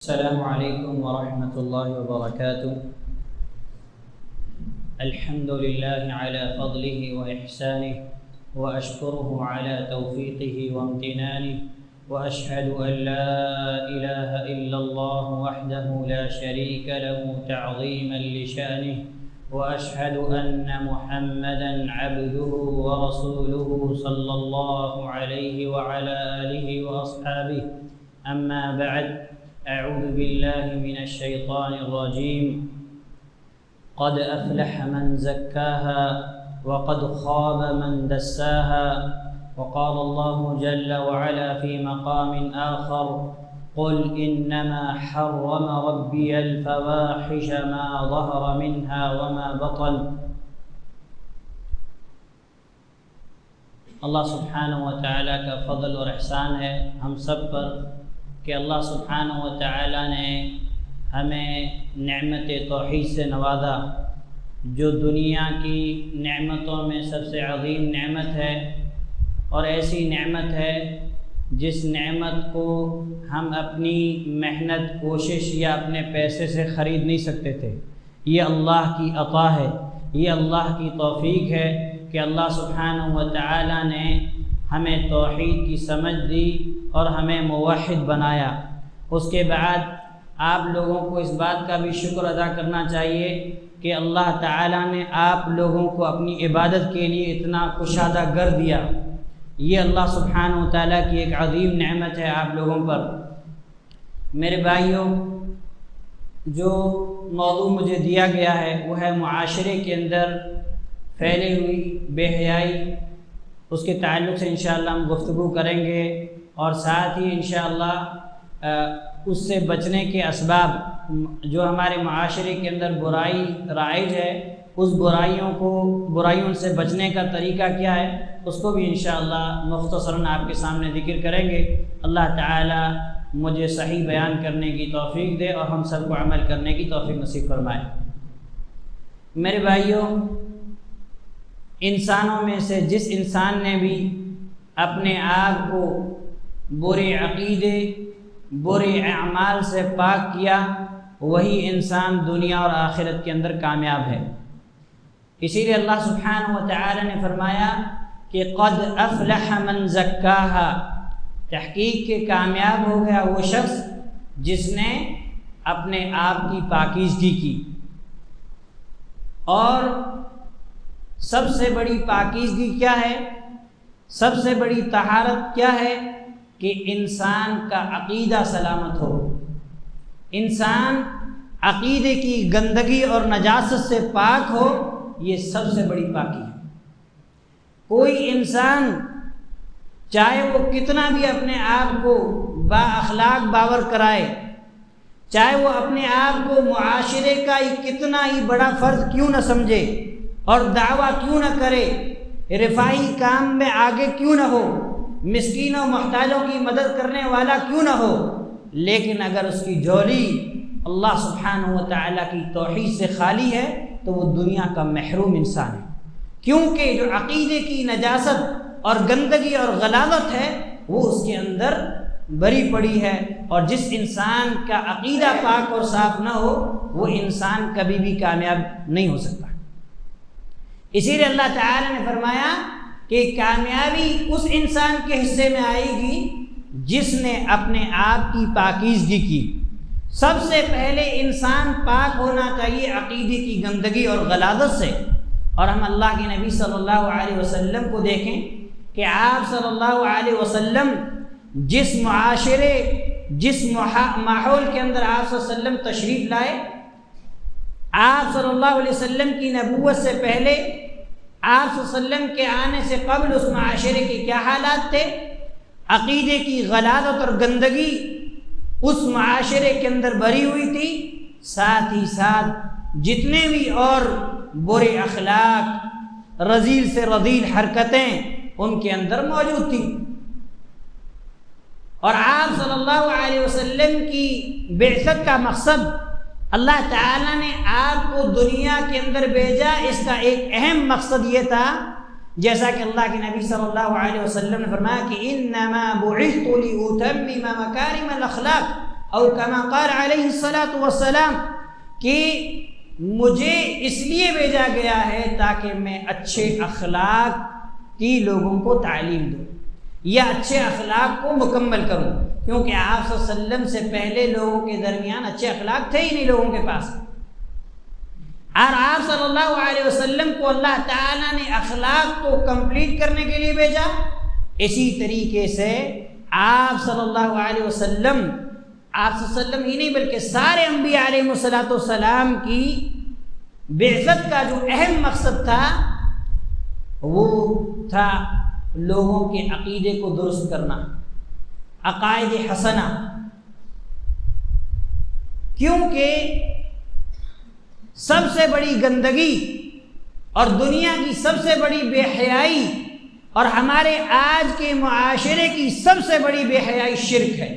السلام عليكم ورحمة الله وبركاته. الحمد لله على فضله وإحسانه وأشكره على توفيقه وامتنانه وأشهد أن لا إله إلا الله وحده لا شريك له تعظيما لشأنه وأشهد أن محمدا عبده ورسوله صلى الله عليه وعلى آله وأصحابه. أما بعد، أعوذ بالله من الشيطان الرجيم. قد أفلح من زكاها وقد خاب من دساها. وقال الله جل وعلا في مقام آخر: قل إنما حرم ربي الفواحش ما ظهر منها وما بطن. اللہ سبحانہ و تعالیٰ کا فضل اور احسان ہے ہم سب پر کہ اللہ سبحانہ و تعالیٰ نے ہمیں نعمت توحید سے نوازا، جو دنیا کی نعمتوں میں سب سے عظیم نعمت ہے، اور ایسی نعمت ہے جس نعمت کو ہم اپنی محنت، کوشش یا اپنے پیسے سے خرید نہیں سکتے تھے۔ یہ اللہ کی عطا ہے، یہ اللہ کی توفیق ہے کہ اللہ سبحانہ و تعالیٰ نے ہمیں توحید کی سمجھ دی اور ہمیں موحد بنایا۔ اس کے بعد آپ لوگوں کو اس بات کا بھی شکر ادا کرنا چاہیے کہ اللہ تعالیٰ نے آپ لوگوں کو اپنی عبادت کے لیے اتنا کشادہ گر دیا۔ یہ اللہ سبحانہ و تعالیٰ کی ایک عظیم نعمت ہے آپ لوگوں پر۔ میرے بھائیوں، جو موضوع مجھے دیا گیا ہے وہ ہے معاشرے کے اندر پھیلی ہوئی بے حیائی۔ اس کے تعلق سے انشاءاللہ ہم گفتگو کریں گے، اور ساتھ ہی انشاءاللہ اس سے بچنے کے اسباب، جو ہمارے معاشرے کے اندر برائی رائج ہے، اس برائیوں سے بچنے کا طریقہ کیا ہے، اس کو بھی انشاءاللہ مختصراً آپ کے سامنے ذکر کریں گے۔ اللہ تعالی مجھے صحیح بیان کرنے کی توفیق دے اور ہم سب کو عمل کرنے کی توفیق نصیب فرمائے۔ میرے بھائیوں، انسانوں میں سے جس انسان نے بھی اپنے آپ کو برے عقیدے، برے اعمال سے پاک کیا، وہی انسان دنیا اور آخرت کے اندر کامیاب ہے۔ اسی لیے اللہ سبحانہ و تعالی نے فرمایا کہ قد افلح من زکاہا، تحقیق کے کامیاب ہو گیا وہ شخص جس نے اپنے آپ کی پاکیزگی کی۔ اور سب سے بڑی پاکیزگی کیا ہے، سب سے بڑی طہارت کیا ہے؟ کہ انسان کا عقیدہ سلامت ہو، انسان عقیدے کی گندگی اور نجاست سے پاک ہو، یہ سب سے بڑی پاکی ہے۔ کوئی انسان چاہے وہ کتنا بھی اپنے آپ کو با اخلاق باور کرائے، چاہے وہ اپنے آپ کو معاشرے کا کتنا ہی بڑا فرد کیوں نہ سمجھے اور دعویٰ کیوں نہ کرے، رفاہی کام میں آگے کیوں نہ ہو، مسکینوں محتاجوں کی مدد کرنے والا کیوں نہ ہو، لیکن اگر اس کی جولی اللہ سبحانہ و تعالیٰ کی توحید سے خالی ہے تو وہ دنیا کا محروم انسان ہے، کیونکہ جو عقیدے کی نجاست اور گندگی اور غلاظت ہے وہ اس کے اندر بری پڑی ہے، اور جس انسان کا عقیدہ پاک اور صاف نہ ہو وہ انسان کبھی بھی کامیاب نہیں ہو سکتا۔ اسی لیے اللہ تعالیٰ نے فرمایا کہ کامیابی اس انسان کے حصے میں آئے گی جس نے اپنے آپ کی پاکیزگی کی۔ سب سے پہلے انسان پاک ہونا چاہیے عقیدے کی گندگی اور غلاظت سے۔ اور ہم اللہ کے نبی صلی اللہ علیہ وسلم کو دیکھیں کہ آپ صلی اللہ علیہ وسلم جس معاشرے، جس ماحول کے اندر آپ صلی اللہ علیہ وسلم تشریف لائے، آپ صلی اللہ علیہ وسلم کی نبوت سے پہلے، آپ صلی اللہ علیہ وسلم کے آنے سے قبل اس معاشرے کے کیا حالات تھے؟ عقیدے کی غلاظت اور گندگی اس معاشرے کے اندر بھری ہوئی تھی، ساتھ ہی ساتھ جتنے بھی اور برے اخلاق، رذیل سے رذیل حرکتیں ان کے اندر موجود تھیں۔ اور آپ صلی اللہ علیہ وسلم کی بعثت کا مقصد، اللہ تعالیٰ نے آپ کو دنیا کے اندر بھیجا، اس کا ایک اہم مقصد یہ تھا جیسا کہ اللہ کے نبی صلی اللہ علیہ وسلم نے فرمایا کہ انما بعثت لاتمم مکارم الاخلاق، او کما قال علیہ الصلاۃ والسلام کہ مجھے اس لیے بھیجا گیا ہے تاکہ میں اچھے اخلاق کی لوگوں کو تعلیم دوں یا اچھے اخلاق کو مکمل کروں، کیونکہ آپ صلی اللہ علیہ وسلم سے پہلے لوگوں کے درمیان اچھے اخلاق تھے ہی نہیں لوگوں کے پاس، اور آپ صلی اللہ علیہ وسلم کو اللہ تعالیٰ نے اخلاق کو کمپلیٹ کرنے کے لیے بھیجا۔ اسی طریقے سے آپ صلی اللہ علیہ وسلم ہی نہیں بلکہ سارے انبیاء علیہ الصلوۃ والسلام کی بعثت کا جو اہم مقصد تھا وہ تھا لوگوں کے عقیدے کو درست کرنا، عقائد حسنہ، کیونکہ سب سے بڑی گندگی اور دنیا کی سب سے بڑی بے حیائی اور ہمارے آج کے معاشرے کی سب سے بڑی بے حیائی شرک ہے۔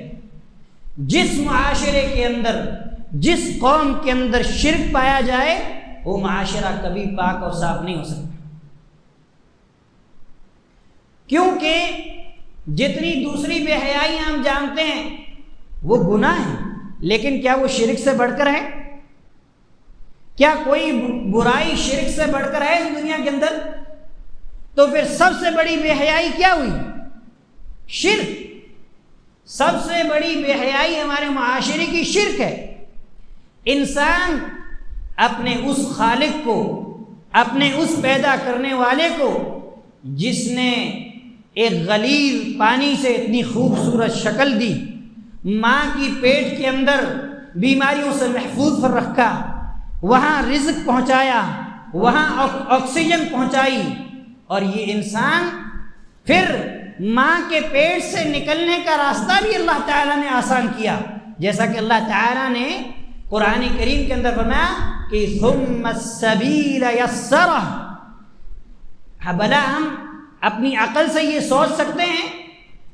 جس معاشرے کے اندر، جس قوم کے اندر شرک پایا جائے وہ معاشرہ کبھی پاک اور صاف نہیں ہو سکتا، کیونکہ جتنی دوسری بے حیائی ہم جانتے ہیں وہ گناہ ہیں، لیکن کیا وہ شرک سے بڑھ کر ہے؟ کیا کوئی برائی شرک سے بڑھ کر ہے اس دنیا کے اندر؟ تو پھر سب سے بڑی بے حیائی کیا ہوئی؟ شرک۔ سب سے بڑی بے حیائی ہمارے معاشرے کی شرک ہے۔ انسان اپنے اس خالق کو، اپنے اس پیدا کرنے والے کو جس نے ایک غلیظ پانی سے اتنی خوبصورت شکل دی، ماں کی پیٹ کے اندر بیماریوں سے محفوظ پر رکھا، وہاں رزق پہنچایا، وہاں آکسیجن پہنچائی، اور یہ انسان پھر ماں کے پیٹ سے نکلنے کا راستہ بھی اللہ تعالیٰ نے آسان کیا، جیسا کہ اللہ تعالیٰ نے قرآن کریم کے اندر فرمایا کہ ثم السبیل یسرہ۔ بھلا ہم اپنی عقل سے یہ سوچ سکتے ہیں؟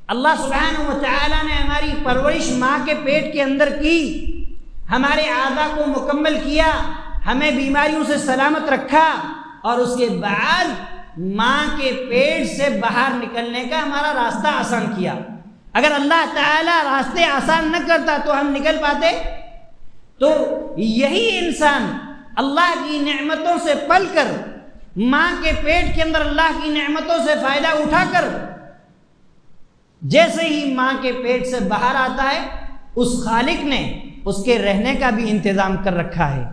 اللہ سبحانہ و تعالیٰ نے ہماری پرورش ماں کے پیٹ کے اندر کی، ہمارے اعضاء کو مکمل کیا، ہمیں بیماریوں سے سلامت رکھا، اور اس کے بعد ماں کے پیٹ سے باہر نکلنے کا ہمارا راستہ آسان کیا۔ اگر اللہ تعالیٰ راستے آسان نہ کرتا تو ہم نکل پاتے؟ تو یہی انسان اللہ کی نعمتوں سے پل کر، ماں کے پیٹ کے اندر اللہ کی نعمتوں سے فائدہ اٹھا کر، جیسے ہی ماں کے پیٹ سے باہر آتا ہے اس خالق نے اس کے رہنے کا بھی انتظام کر رکھا ہے،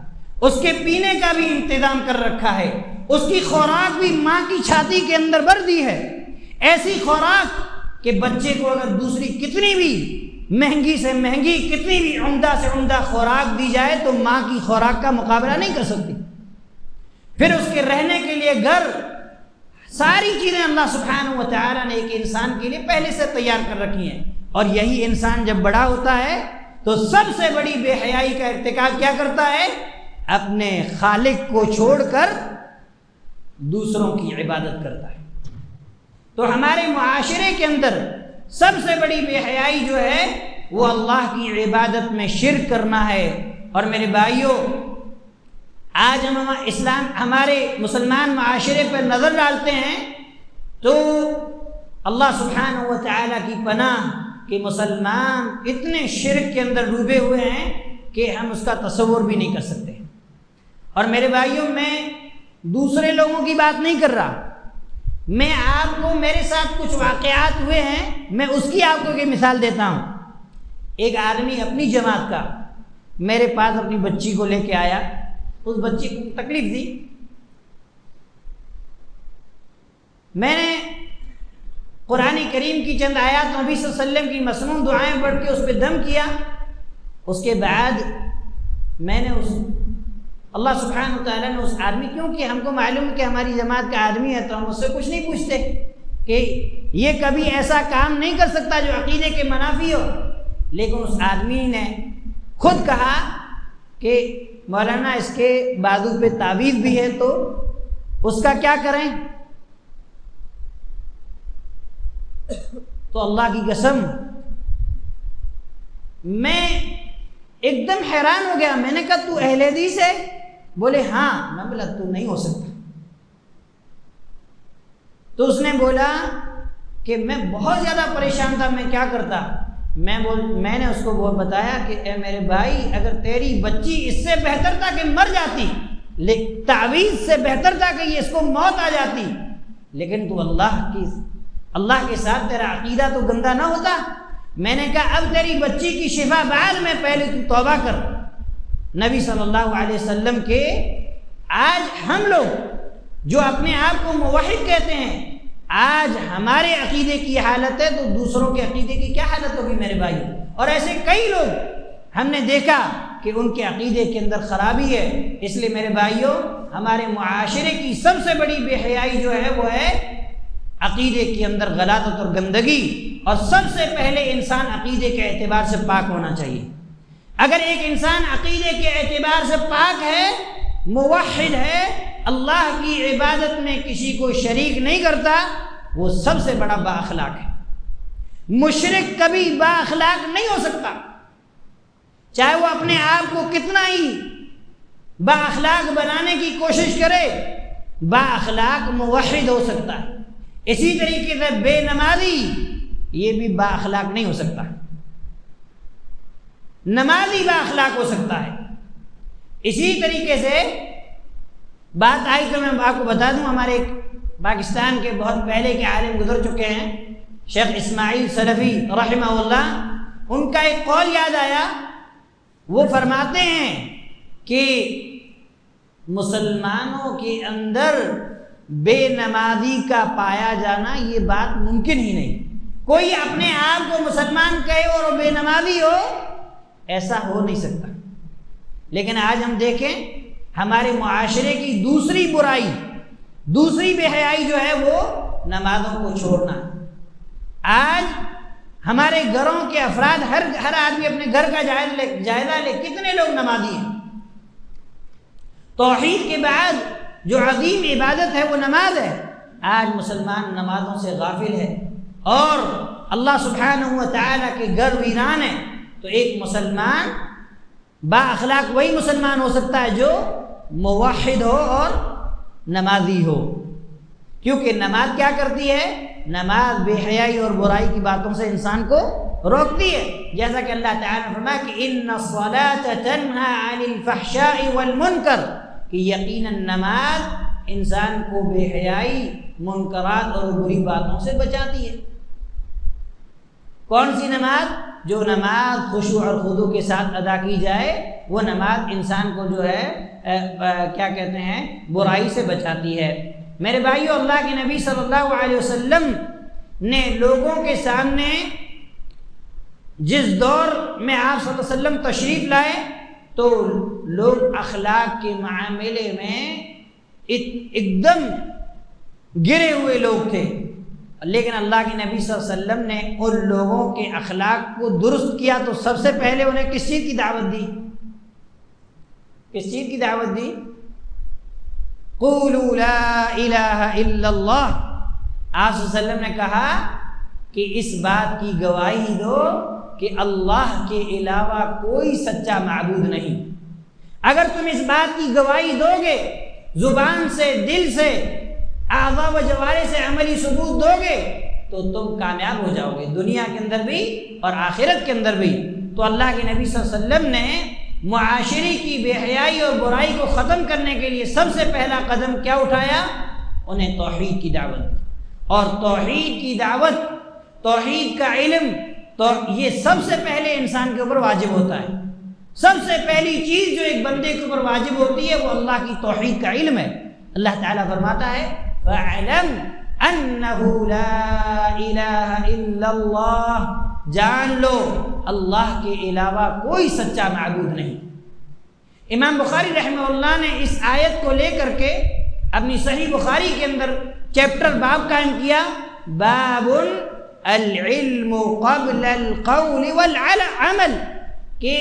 اس کے پینے کا بھی انتظام کر رکھا ہے، اس کی خوراک بھی ماں کی چھاتی کے اندر بھر دی ہے، ایسی خوراک کہ بچے کو اگر دوسری کتنی بھی مہنگی سے مہنگی، کتنی بھی عمدہ سے عمدہ خوراک دی جائے تو ماں کی خوراک کا مقابلہ نہیں کر سکتی۔ پھر اس کے رہنے کے لیے گھر، ساری چیزیں اللہ سبحانہ و تعالیٰ نے ایک انسان کے لیے پہلے سے تیار کر رکھی ہیں، اور یہی انسان جب بڑا ہوتا ہے تو سب سے بڑی بے حیائی کا ارتکاب کیا کرتا ہے؟ اپنے خالق کو چھوڑ کر دوسروں کی عبادت کرتا ہے۔ تو ہمارے معاشرے کے اندر سب سے بڑی بے حیائی جو ہے وہ اللہ کی عبادت میں شرک کرنا ہے۔ اور میرے بھائیوں، آج ہم ہمارے مسلمان معاشرے پر نظر ڈالتے ہیں تو اللہ سبحانہ و تعالیٰ کی پناہ کہ مسلمان اتنے شرک کے اندر ڈوبے ہوئے ہیں کہ ہم اس کا تصور بھی نہیں کر سکتے۔ اور میرے بھائیوں، میں دوسرے لوگوں کی بات نہیں کر رہا، میں آپ کو، میرے ساتھ کچھ واقعات ہوئے ہیں، میں اس کی آپ کو ایک مثال دیتا ہوں۔ ایک آدمی اپنی جماعت کا میرے پاس اپنی بچی کو لے کے آیا، اس بچی کو تکلیف دی، میں نے قرآن کریم کی چند آیات نبی صلی اللہ علیہ وسلم کی مسنون دعائیں پڑھ کے اس پہ دم کیا۔ اس کے بعد میں نے اللہ سبحانہ وتعالیٰ نے اس آدمی، کیونکہ ہم کو معلوم کہ ہماری جماعت کا آدمی ہے تو ہم اس سے کچھ نہیں پوچھتے کہ یہ کبھی ایسا کام نہیں کر سکتا جو عقیدے کے منافی ہو، لیکن اس آدمی نے خود کہا کہ مولانا اس کے بازو پہ تعویذ بھی ہے تو اس کا کیا کریں؟ تو اللہ کی قسم میں ایک دم حیران ہو گیا۔ میں نے کہا تو اہل حدیث ہے؟ بولے ہاں۔ میں بولا تو نہیں ہو سکتا۔ تو اس نے بولا کہ میں بہت زیادہ پریشان تھا، میں کیا کرتا؟ میں نے اس کو وہ بتایا کہ اے میرے بھائی، اگر تیری بچی اس سے بہتر تھا کہ مر جاتی، تعویذ سے بہتر تھا کہ اس کو موت آ جاتی، لیکن تو اللہ کے ساتھ تیرا عقیدہ تو گندا نہ ہوتا۔ میں نے کہا اب تیری بچی کی شفا بعد میں، پہلے تو توبہ کر۔ نبی صلی اللہ علیہ وسلم کے آج ہم لوگ جو اپنے آپ کو موحد کہتے ہیں، آج ہمارے عقیدے کی حالت ہے تو دوسروں کے عقیدے کی کیا حالت ہوگی میرے بھائی؟ اور ایسے کئی لوگ ہم نے دیکھا کہ ان کے عقیدے کے اندر خرابی ہے۔ اس لیے میرے بھائیوں، ہمارے معاشرے کی سب سے بڑی بے حیائی جو ہے وہ ہے عقیدے کے اندر غلاظت اور گندگی، اور سب سے پہلے انسان عقیدے کے اعتبار سے پاک ہونا چاہیے۔ اگر ایک انسان عقیدے کے اعتبار سے پاک ہے، موحد ہے، اللہ کی عبادت میں کسی کو شریک نہیں کرتا، وہ سب سے بڑا با اخلاق ہے۔ مشرک کبھی با اخلاق نہیں ہو سکتا، چاہے وہ اپنے آپ کو کتنا ہی با اخلاق بنانے کی کوشش کرے، با اخلاق موحد ہو سکتا ہے۔ اسی طریقے سے بے نمازی یہ بھی با اخلاق نہیں ہو سکتا، نمازی با اخلاق ہو سکتا ہے۔ اسی طریقے سے بات آئی تو میں آپ کو بتا دوں، ہمارے ایک پاکستان کے بہت پہلے کے عالم گزر چکے ہیں، شیخ اسماعیل سلفی رحمہ اللہ، ان کا ایک قول یاد آیا۔ وہ فرماتے ہیں کہ مسلمانوں کے اندر بے نمازی کا پایا جانا یہ بات ممکن ہی نہیں۔ کوئی اپنے آپ کو مسلمان کہے اور بے نمازی ہو، ایسا ہو نہیں سکتا۔ لیکن آج ہم دیکھیں ہمارے معاشرے کی دوسری برائی، دوسری بے حیائی جو ہے وہ نمازوں کو چھوڑنا۔ آج ہمارے گھروں کے افراد، ہر آدمی اپنے گھر کا جائزہ لے، کتنے لوگ نمازی ہیں؟ توحید کے بعد جو عظیم عبادت ہے وہ نماز ہے، آج مسلمان نمازوں سے غافل ہے، اور اللہ سبحانہ و تعالیٰ کے گھر ویران ہے۔ تو ایک مسلمان با اخلاق وہی مسلمان ہو سکتا ہے جو موحد ہو اور نمازی ہو، کیونکہ نماز کیا کرتی ہے؟ نماز بے حیائی اور برائی کی باتوں سے انسان کو روکتی ہے، جیسا کہ اللہ تعالیٰ نے فرمایا کہ ان الصلاۃ تنہی عن الفحشاء والمنکر، کہ یقیناً نماز انسان کو بے حیائی، منکرات اور بری باتوں سے بچاتی ہے۔ کون سی نماز؟ جو نماز خشوع اور خضوع کے ساتھ ادا کی جائے، وہ نماز انسان کو جو ہے کیا کہتے ہیں، برائی سے بچاتی ہے۔ میرے بھائیو، اللہ کے نبی صلی اللہ علیہ وسلم نے لوگوں کے سامنے جس دور میں آپ صلی اللہ علیہ وسلم تشریف لائے تو لوگ اخلاق کے معاملے میں ایک دم گرے ہوئے لوگ تھے، لیکن اللہ کے نبی صلی اللہ علیہ وسلم نے ان لوگوں کے اخلاق کو درست کیا تو سب سے پہلے انہیں کس چیز کی دعوت دی؟ کس چیز کی دعوت دی؟ قولوا لا الہ الا اللہ۔ آپ صلی اللہ علیہ وسلم نے کہا کہ اس بات کی گواہی دو کہ اللہ کے علاوہ کوئی سچا معبود نہیں۔ اگر تم اس بات کی گواہی دو گے، زبان سے، دل سے، اعضاء و جوارح سے عملی ثبوت دو گے، تو تم کامیاب ہو جاؤ گے، دنیا کے اندر بھی اور آخرت کے اندر بھی۔ تو اللہ کے نبی صلی اللہ علیہ وسلم نے معاشرے کی بے حیائی اور برائی کو ختم کرنے کے لیے سب سے پہلا قدم کیا اٹھایا؟ انہیں توحید کی دعوت دی، اور توحید کی دعوت، توحید کا علم، تو یہ سب سے پہلے انسان کے اوپر واجب ہوتا ہے۔ سب سے پہلی چیز جو ایک بندے کے اوپر واجب ہوتی ہے وہ اللہ کی توحید کا علم ہے۔ اللہ تعالیٰ فرماتا ہے فَاعْلَمْ أَنَّهُ لَا إِلَهَ إِلَّا اللَّهُ، جان لو اللہ کے علاوہ کوئی سچا معبود نہیں۔ امام بخاری رحمہ اللہ نے اس آیت کو لے کر کے اپنی صحیح بخاری کے اندر چیپٹر باب قائم کیا، باب العلم قبل القول والعمل، کہ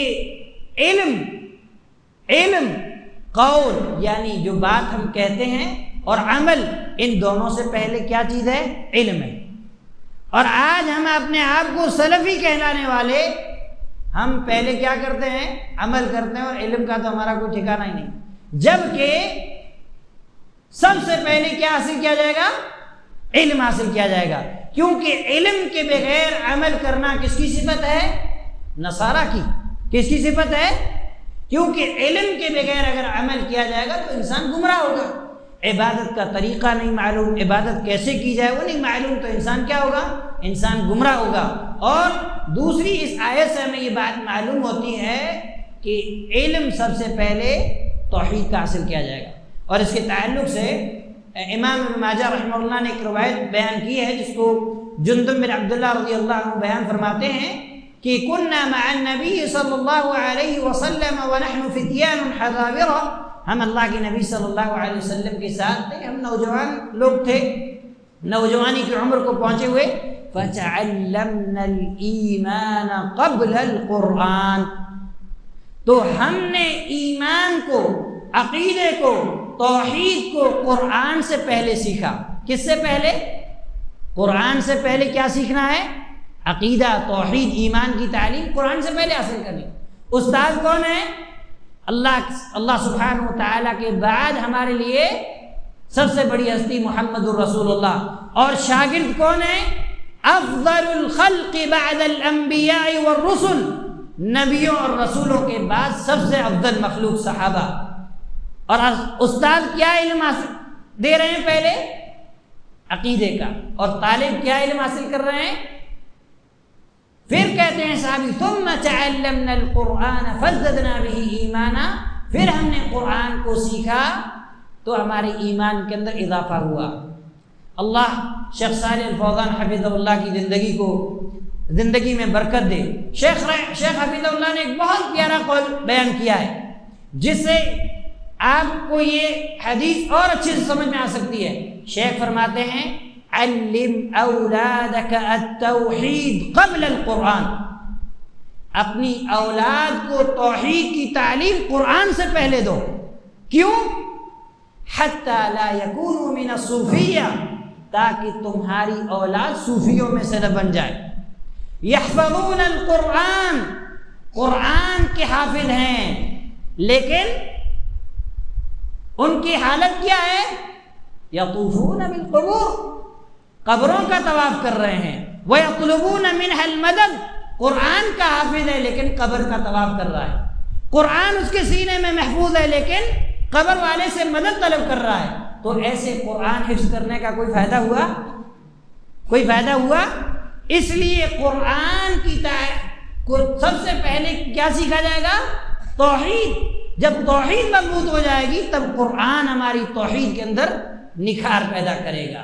علم قول یعنی جو بات ہم کہتے ہیں اور عمل، ان دونوں سے پہلے کیا چیز ہے؟ علم ہے۔ اور آج ہم اپنے آپ کو سلفی کہلانے والے، ہم پہلے کیا کرتے ہیں؟ عمل کرتے ہیں، اور علم کا تو ہمارا کوئی ٹھکانہ ہی نہیں، جبکہ سب سے پہلے کیا حاصل کیا جائے گا؟ علم حاصل کیا جائے گا۔ کیونکہ علم کے بغیر عمل کرنا کس کی صفت ہے؟ نصارہ کی۔ کس کی صفت ہے؟ کیونکہ علم کے بغیر اگر عمل کیا جائے گا تو انسان گمراہ ہوگا۔ عبادت کا طریقہ نہیں معلوم، عبادت کیسے کی جائے وہ نہیں معلوم، تو انسان کیا ہوگا؟ انسان گمراہ ہوگا۔ اور دوسری اس آیت سے ہمیں یہ بات معلوم ہوتی ہے کہ علم سب سے پہلے توحید کا حاصل کیا جائے گا۔ اور اس کے تعلق سے امام ابن ماجہ رحمہ اللہ نے ایک روایت بیان کی ہے جس کو جندب بن عبداللہ رضی اللہ عنہ بیان فرماتے ہیں کہ کننا مع النبی صلی اللہ علیہ وسلم ونحن فتیان حذابرہ، ہم اللہ کے نبی صلی اللہ علیہ وسلم کے ساتھ تھے، ہم نوجوان لوگ تھے، نوجوانی کی عمر کو پہنچے ہوئے۔ فَتَعَلَّمْنَا الْإِيمَانَ قَبْلَ الْقُرْآنِ، تو ہم نے ایمان کو، عقیدے کو، توحید کو قرآن سے پہلے سیکھا۔ کس سے پہلے؟ قرآن سے پہلے کیا سیکھنا ہے؟ عقیدہ، توحید، ایمان کی تعلیم قرآن سے پہلے حاصل کرنی۔ استاد کون ہے؟ اللہ سبحانہ و تعالیٰ کے بعد ہمارے لیے سب سے بڑی ہستی محمد الرسول اللہ۔ اور شاگرد کون ہے؟ افضل الخلق بعد الانبیاء والرسل، نبیوں اور رسولوں کے بعد سب سے افضل مخلوق صحابہ۔ اور استاد کیا علم حاصل دے رہے ہیں؟ پہلے عقیدے کا، اور طالب کیا علم حاصل کر رہے ہیں؟ پھر کہتے ہیں صحابی ثم تعلمنا القرآن فزدنا به ایمانا، پھر ہم نے قرآن کو سیکھا تو ہمارے ایمان کے اندر اضافہ ہوا۔ اللہ شیخ صالح الفوزان حفظہ اللہ کی زندگی میں برکت دے۔ شیخ حفظہ اللہ نے ایک بہت پیارا قول بیان کیا ہے جس سے آپ کو یہ حدیث اور اچھے سے سمجھ میں آ سکتی ہے۔ شیخ فرماتے ہیں علم اولادک التوحید قبل القرآن، اپنی اولاد کو توحید کی تعلیم قرآن سے پہلے دو۔ کیوں؟ حتی لا یکونوا من الصوفیہ، تاکہ تمہاری اولاد صوفیوں میں سے نہ بن جائے۔ یحفظون القرآن، قرآن کے حافظ ہیں، لیکن ان کی حالت کیا ہے؟ یطوفون بالقبور، قبروں کا طواف کر رہے ہیں۔ وَيَطْلُبُونَ مِنْهَا الْمَدَدْ، قرآن کا حافظ ہے لیکن قبر کا طواف کر رہا ہے۔ قرآن اس کے سینے میں محفوظ ہے لیکن قبر والے سے مدد طلب کر رہا ہے۔ تو ایسے قرآن حفظ کرنے کا کوئی فائدہ ہوا؟ کوئی فائدہ ہوا؟ اس لیے قرآن کی سب سے پہلے کیا سیکھا جائے گا؟ توحید۔ جب توحید مضبوط ہو جائے گی تب قرآن ہماری توحید کے اندر نکھار پیدا کرے گا۔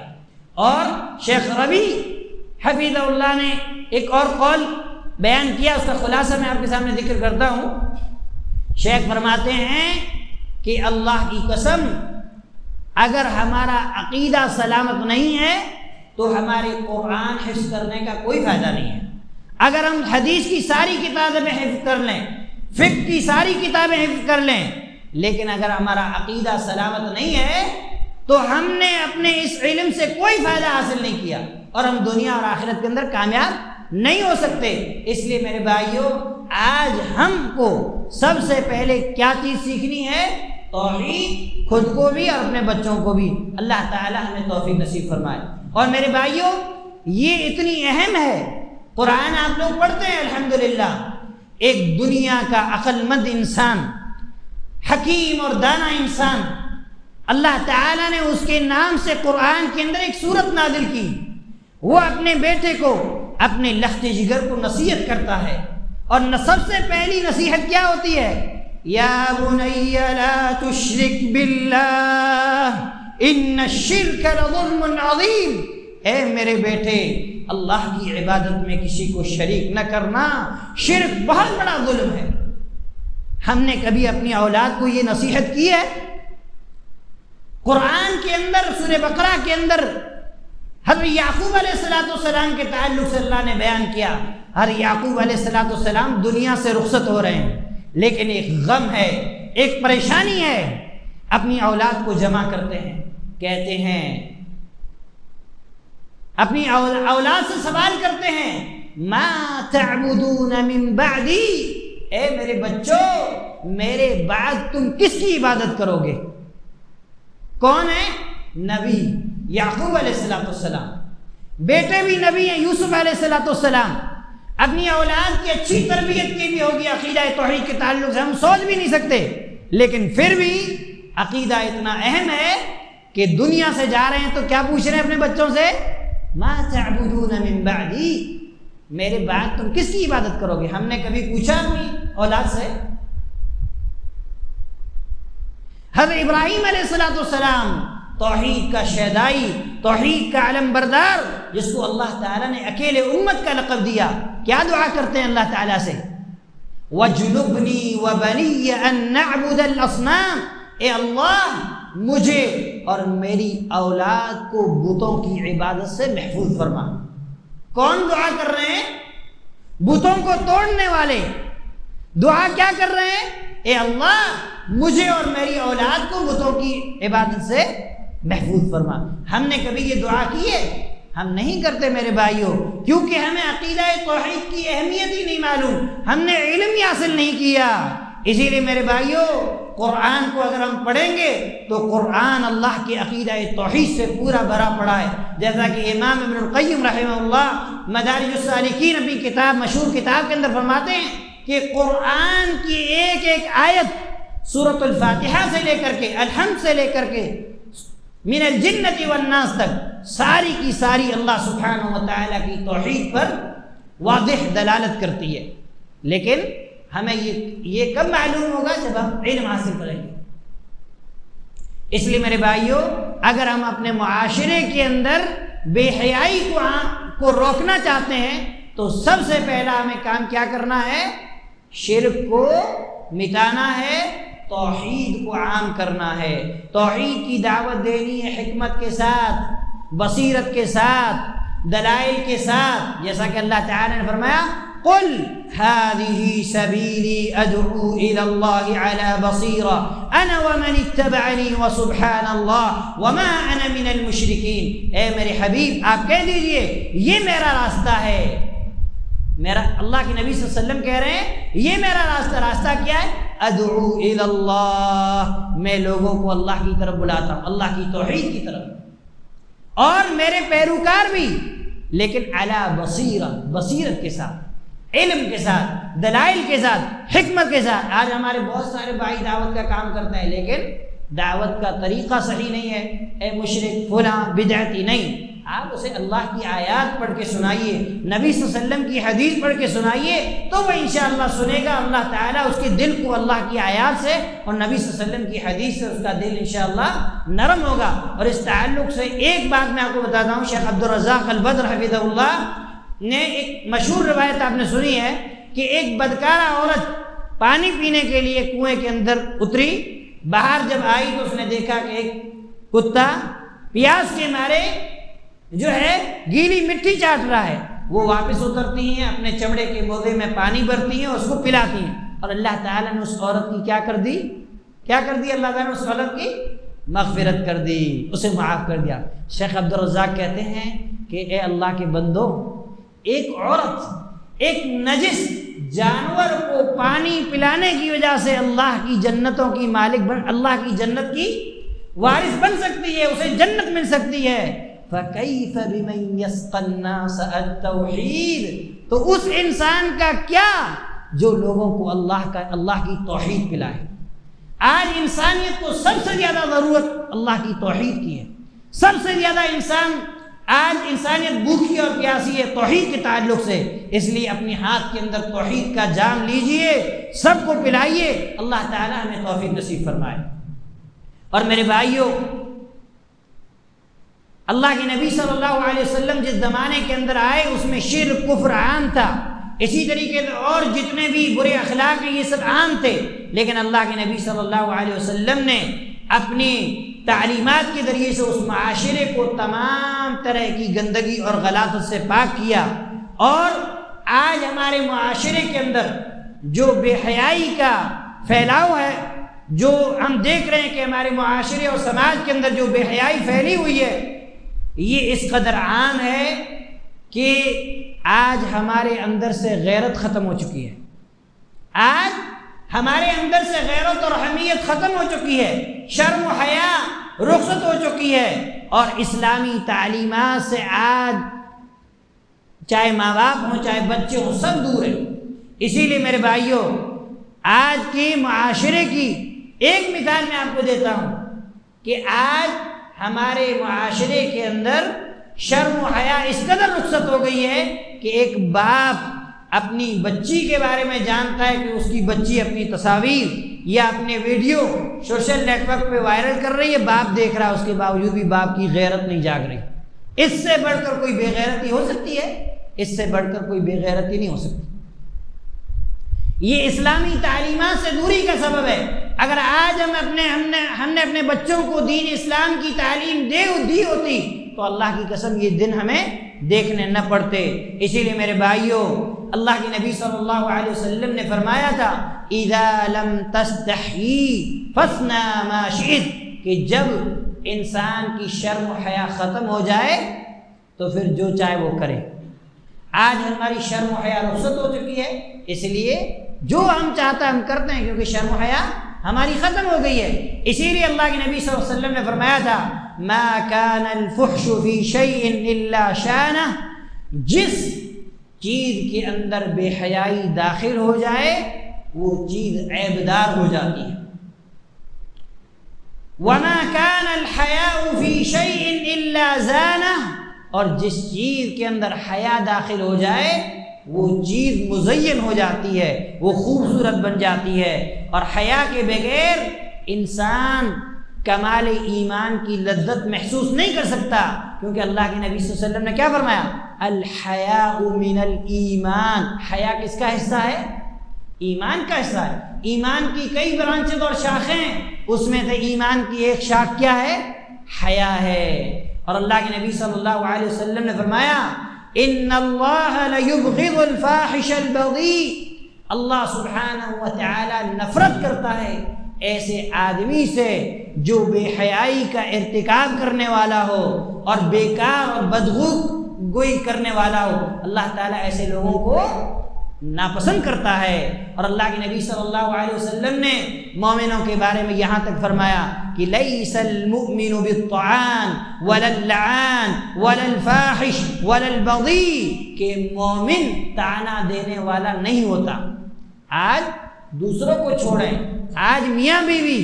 اور شیخ ربیع حفظہ اللہ نے ایک اور قول بیان کیا، اس کا خلاصہ میں آپ کے سامنے ذکر کرتا ہوں۔ شیخ فرماتے ہیں کہ اللہ کی قسم، اگر ہمارا عقیدہ سلامت نہیں ہے تو ہمارے قرآن حفظ کرنے کا کوئی فائدہ نہیں ہے۔ اگر ہم حدیث کی ساری کتابیں حفظ کر لیں، فقہ کی ساری کتابیں حفظ کر لیں، لیکن اگر ہمارا عقیدہ سلامت نہیں ہے تو ہم نے اپنے اس علم سے کوئی فائدہ حاصل نہیں کیا، اور ہم دنیا اور آخرت کے اندر کامیاب نہیں ہو سکتے۔ اس لیے میرے بھائیوں، آج ہم کو سب سے پہلے کیا چیز سیکھنی ہے؟ توحید، خود کو بھی اور اپنے بچوں کو بھی۔ اللہ تعالی ہمیں توفیق نصیب فرمائے۔ اور میرے بھائیوں، یہ اتنی اہم ہے۔ قرآن آپ لوگ پڑھتے ہیں الحمدللہ، ایک دنیا کا عقل مند انسان، حکیم اور دانا انسان، اللہ تعالیٰ نے اس کے نام سے قرآن کے اندر ایک سورت نازل کی۔ وہ اپنے بیٹے کو، اپنے لخت جگر کو نصیحت کرتا ہے، اور سب سے پہلی نصیحت کیا ہوتی ہے؟ یا بنی لا تشرک باللہ ان الشرک لظلم عظیم، اے میرے بیٹے اللہ کی عبادت میں کسی کو شریک نہ کرنا، شرک بہت بڑا ظلم ہے۔ ہم نے کبھی اپنی اولاد کو یہ نصیحت کی ہے؟ قرآن کے اندر سورہ بقرہ کے اندر حضرت یعقوب علیہ السلام کے تعلق سے اللہ نے بیان کیا۔ حضرت یعقوب علیہ السلام دنیا سے رخصت ہو رہے ہیں، لیکن ایک غم ہے، ایک پریشانی ہے۔ اپنی اولاد کو جمع کرتے ہیں، کہتے ہیں، اپنی اولاد سے سوال کرتے ہیں، ما تعبدون من بعدی، اے میرے بچوں میرے بعد تم کس کی عبادت کرو گے؟ کون ہے؟ نبی یعقوب علیہ السلام۔ بیٹے بھی نبی ہیں یوسف علیہ السلام، اپنی اولاد کی اچھی تربیت کی بھی ہوگی عقیدہ توحید کے تعلق سے، ہم سوچ بھی نہیں سکتے، لیکن پھر بھی عقیدہ اتنا اہم ہے کہ دنیا سے جا رہے ہیں تو کیا پوچھ رہے ہیں اپنے بچوں سے؟ ما تعبدون من بعدی، میرے بعد تم کس کی عبادت کرو گے؟ ہم نے کبھی پوچھا اپنی اولاد سے؟ حضرت ابراہیم علیہ السلام توحید کا شیدائی، توحید کا علم بردار، جس کو اللہ تعالیٰ نے اکیلے امت کا لقب دیا، کیا دعا کرتے ہیں اللہ تعالیٰ سے؟ وَجْنُبْنِي وَبَنِيَّ أَن نَعْبُدَ الْأَصْنَامِ، اے اللہ مجھے اور میری اولاد کو بتوں کی عبادت سے محفوظ فرما۔ کون دعا کر رہے ہیں؟ بتوں کو توڑنے والے دعا کیا کر رہے ہیں؟ اے اللہ مجھے اور میری اولاد کو بتوں کی عبادت سے محفوظ فرما۔ ہم نے کبھی یہ دعا کی ہے؟ ہم نہیں کرتے میرے بھائیوں، کیونکہ ہمیں عقیدہ توحید کی اہمیت ہی نہیں معلوم، ہم نے علم ہی حاصل نہیں کیا۔ اسی لیے میرے بھائیوں، قرآن کو اگر ہم پڑھیں گے تو قرآن اللہ کے عقیدہ توحید سے پورا بھرا پڑا ہے، جیسا کہ امام ابن القیم رحمہ اللہ مدارج السالکین اپنی کتاب، مشہور کتاب کے اندر فرماتے ہیں کہ قرآن کی ایک ایک آیت سورۃ الفاتحہ سے لے کر کے الحمد سے لے کر کے من الجنۃ والناس تک ساری کی ساری اللہ سبحانہ و تعالیٰ کی توحید پر واضح دلالت کرتی ہے، لیکن ہمیں یہ کب معلوم ہوگا؟ جب ہم علم حاصل کریں گے۔ اس لیے میرے بھائیوں، اگر ہم اپنے معاشرے کے اندر بے حیائی کو روکنا چاہتے ہیں تو سب سے پہلا ہمیں کام کیا کرنا ہے؟ شرک کو مٹانا ہے، توحید کو عام کرنا ہے، توحید کی دعوت دینی ہے، حکمت کے ساتھ، بصیرت کے ساتھ، دلائل کے ساتھ، جیسا کہ اللہ تعالی نے فرمایا قل هذه سبيلي ادعو الى الله على بصيرة انا ومن اتبعني وسبحان الله وما انا من المشركين۔ اے میرے حبیب آپ کہہ دیجئے یہ میرا راستہ ہے، میرا اللہ کے نبی صلی اللہ علیہ وسلم کہہ رہے ہیں یہ میرا راستہ کیا ہے؟ ادعو الی اللہ، میں لوگوں کو اللہ کی طرف بلاتا ہوں، اللہ کی توحید کی طرف، اور میرے پیروکار بھی، لیکن علی بصیرہ، بصیرت کے ساتھ، علم کے ساتھ، دلائل کے ساتھ، حکمت کے ساتھ۔ آج ہمارے بہت سارے بھائی دعوت کا کام کرتے ہیں، لیکن دعوت کا طریقہ صحیح نہیں ہے، اے مشرک فلاں بدعتی نہیں، آپ اسے اللہ کی آیات پڑھ کے سنائیے، نبی صلی اللہ علیہ وسلم کی حدیث پڑھ کے سنائیے، تو وہ انشاءاللہ سنے گا، اللہ تعالیٰ اس کے دل کو اللہ کی آیات سے اور نبی صلی اللہ علیہ وسلم کی حدیث سے اس کا دل انشاءاللہ نرم ہوگا۔ اور اس تعلق سے ایک بات میں آپ کو بتاتا ہوں، شیخ عبدالرزاق البدر حفظہ اللہ نے ایک مشہور روایت آپ نے سنی ہے کہ ایک بدکارہ عورت پانی پینے کے لیے کنویں کے اندر اتری، باہر جب آئی تو اس نے دیکھا کہ ایک کتا پیاس کے مارے جو ہے گیلی مٹی چاٹ رہا ہے، وہ واپس اترتی ہیں، اپنے چمڑے کے بودے میں پانی بھرتی ہیں، اس کو پلاتی ہیں، اور اللہ تعالیٰ نے اس عورت کی کیا کر دی؟ اللہ تعالیٰ نے اس عورت کی مغفرت کر دی، اسے معاف کر دیا۔ شیخ عبدالرزاق کہتے ہیں کہ اے اللہ کے بندو، ایک عورت ایک نجس جانور کو پانی پلانے کی وجہ سے اللہ کی جنتوں کی مالک اللہ کی جنت کی وارث بن سکتی ہے، اسے جنت مل سکتی ہے۔ فَكَيْفَ بِمَنْ يَسْقَى النَّاسَ التَّوْحِيدَ، تو اس انسان کا کیا جو لوگوں کو اللہ کی توحید پلائے۔ آج انسانیت کو سب سے زیادہ ضرورت اللہ کی توحید کی ہے، سب سے زیادہ آج انسانیت بھوکی اور پیاسی ہے توحید کے تعلق سے، اس لیے اپنے ہاتھ کے اندر توحید کا جام لیجئے، سب کو پلائیے، اللہ تعالی ہمیں توفیق نصیب فرمائے۔ اور میرے بھائیوں، اللہ کے نبی صلی اللہ علیہ وسلم جس زمانے کے اندر آئے اس میں شرک کفر عام تھا، اسی طریقے سے اور جتنے بھی برے اخلاق ہیں یہ سب عام تھے، لیکن اللہ کے نبی صلی اللہ علیہ وسلم نے اپنی تعلیمات کے ذریعے سے اس معاشرے کو تمام طرح کی گندگی اور غلاظت سے پاک کیا۔ اور آج ہمارے معاشرے کے اندر جو بے حیائی کا پھیلاؤ ہے، جو ہم دیکھ رہے ہیں کہ ہمارے معاشرے اور سماج کے اندر جو بے حیائی پھیلی ہوئی ہے، یہ اس قدر عام ہے کہ آج ہمارے اندر سے غیرت ختم ہو چکی ہے، آج ہمارے اندر سے غیرت اور حمیت ختم ہو چکی ہے، شرم و حیا رخصت ہو چکی ہے، اور اسلامی تعلیمات سے آج چاہے ماں باپ ہوں چاہے بچے ہوں، سب دور ہیں۔ اسی لیے میرے بھائیوں، آج کے معاشرے کی ایک مثال میں آپ کو دیتا ہوں کہ آج ہمارے معاشرے کے اندر شرم و حیا اس قدر رخصت ہو گئی ہے کہ ایک باپ اپنی بچی کے بارے میں جانتا ہے کہ اس کی بچی اپنی تصاویر یا اپنے ویڈیو سوشل نیٹ ورک پہ وائرل کر رہی ہے، باپ دیکھ رہا ہے، اس کے باوجود بھی باپ کی غیرت نہیں جاگ رہی۔ اس سے بڑھ کر کوئی بے غیرتی ہو سکتی ہے؟ اس سے بڑھ کر کوئی بے غیرتی نہیں ہو سکتی۔ یہ اسلامی تعلیمات سے دوری کا سبب ہے۔ اگر آج ہم نے اپنے بچوں کو دین اسلام کی تعلیم دی ہوتی تو اللہ کی قسم یہ دن ہمیں دیکھنے نہ پڑتے۔ اسی لیے میرے بھائیوں، اللہ کے نبی صلی اللہ علیہ وسلم نے فرمایا تھا اذا لم تستحی فاصنع ما شئت، کہ جب انسان کی شرم و حیا ختم ہو جائے تو پھر جو چاہے وہ کرے۔ آج ہماری شرم و حیا رخصت ہو چکی ہے، اس لیے جو ہم چاہتا ہے ہم کرتے ہیں، کیونکہ شرم و حیا ہماری ختم ہو گئی ہے۔ اسی لیے اللہ کے نبی صلی اللہ علیہ وسلم نے فرمایا تھا ما كان الفحش في شيء الا شانه، جس چیز کے اندر بے حیائی داخل ہو جائے وہ چیز عیبدار ہو جاتی ہے۔ وما كان الحياء في شيء الا زانه، اور جس چیز کے اندر حیا داخل ہو جائے وہ چیز مزین ہو جاتی ہے، وہ خوبصورت بن جاتی ہے۔ اور حیا کے بغیر انسان کمال ایمان کی لذت محسوس نہیں کر سکتا، کیونکہ اللہ کے نبی صلی اللہ علیہ وسلم نے کیا فرمایا؟ الحیاء من الایمان، حیا کس کا حصہ ہے؟ ایمان کا حصہ ہے۔ ایمان کی کئی برانچز اور شاخیں، اس میں سے ایمان کی ایک شاخ کیا ہے؟ حیا ہے۔ اور اللہ کے نبی صلی اللہ علیہ وسلم نے فرمایا ان اللہ لیبغض الفاحش البذیء، اللہ سبحانہ و تعالی نفرت کرتا ہے ایسے آدمی سے جو بے حیائی کا ارتکاب کرنے والا ہو اور بیکار اور بدغو گوئی کرنے والا ہو۔ اللہ تعالیٰ ایسے لوگوں کو ناپسند کرتا ہے۔ اور اللہ کے نبی صلی اللہ علیہ وسلم نے مومنوں کے بارے میں یہاں تک فرمایا کہ لیس المؤمن بالطعان ولا اللعان ولا الفاحش ولا البذیء، کہ مومن طعنہ دینے والا نہیں ہوتا۔ آج دوسروں کو چھوڑیں، آج میاں بیوی